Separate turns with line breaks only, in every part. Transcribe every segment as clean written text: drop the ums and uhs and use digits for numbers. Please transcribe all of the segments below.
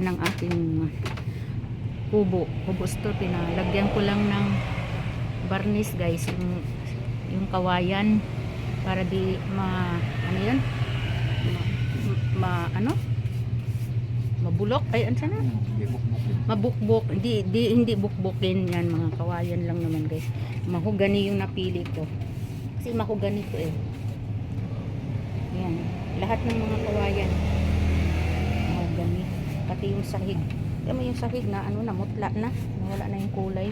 ng aking kubo store. Pinalagyan ko lang ng varnish guys, yung kawayan para di ano yun, mabulok, ay ano sana, mabukbok, hindi bukbukin yan, mga kawayan lang naman guys. Mahogani yung napili ko kasi mahogani to eh. Yan, lahat ng mga kawayan mahogani, pati yung sahig. Tama yung sahig na ano na, mutla na, nawala na yung kulay.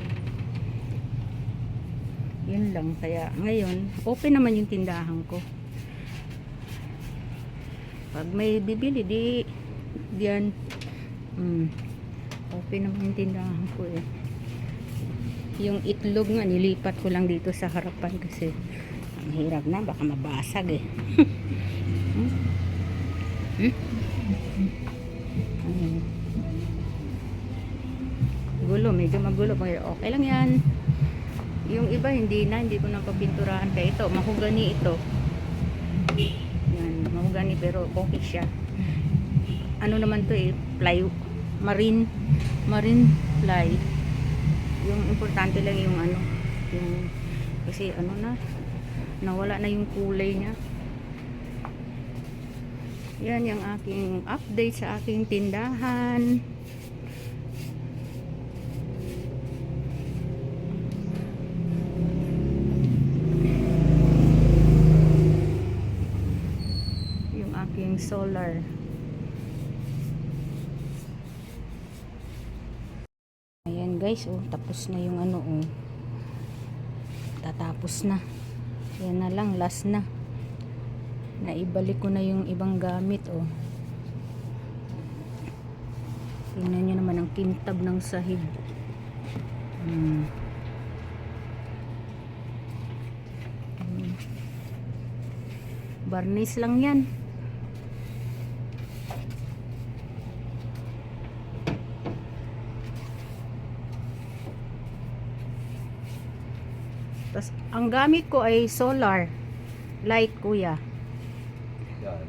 Yun lang, kaya ngayon open naman yung tindahan ko. Pag may bibili diyan, open naman yung tindahan ko eh. Yung itlog nga nilipat ko lang dito sa harapan kasi ang hirap na, baka mabasag eh. Gulo, medyo magulo, pero okay lang yan. Yung iba hindi ko na papinturahan, kaya ito mahogani ito. Yan, mahogani pero okay siya. Ano naman to eh, ply, marine ply. Yung importante lang yung ano, yung kasi ano na, nawala na yung kulay niya. Yan yung aking update sa aking tindahan. Yung aking solar. Ayan guys, oh, tapos na yung ano, oh. Tatapos na. Yan na lang, last na. Naibalik ko na yung ibang gamit, oh. Tingnan nyo naman ang kintab ng sahig. Varnish lang yan. Tas, ang gamit ko ay solar light, kuya.
Yan.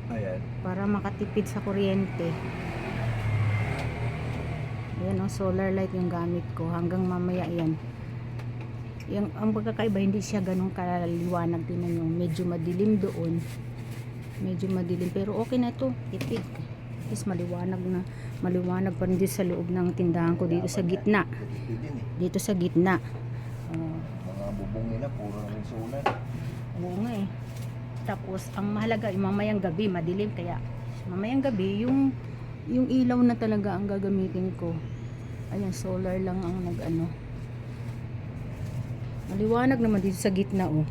Ayan.
Para makatipid sa kuryente. Ayan o, solar light yung gamit ko. Hanggang mamaya yan. Ang pagkakaiba, hindi siya ganun kaliwanag. Tingnan nyo, medyo madilim doon. Medyo madilim. Pero okay na to, tipid. At least maliwanag na. Maliwanag pa rin dito sa loob ng tindahan ko. Dito sa gitna. Dito sa gitna.
Mga bubong nila, puro rin solar.
Oo nga eh. Tapos, ang mahalaga, yung mamayang gabi, madilim. Kaya, mamayang gabi, yung ilaw na talaga ang gagamitin ko. Ayan, solar lang ang nag-ano. Maliwanag naman dito sa gitna, oh.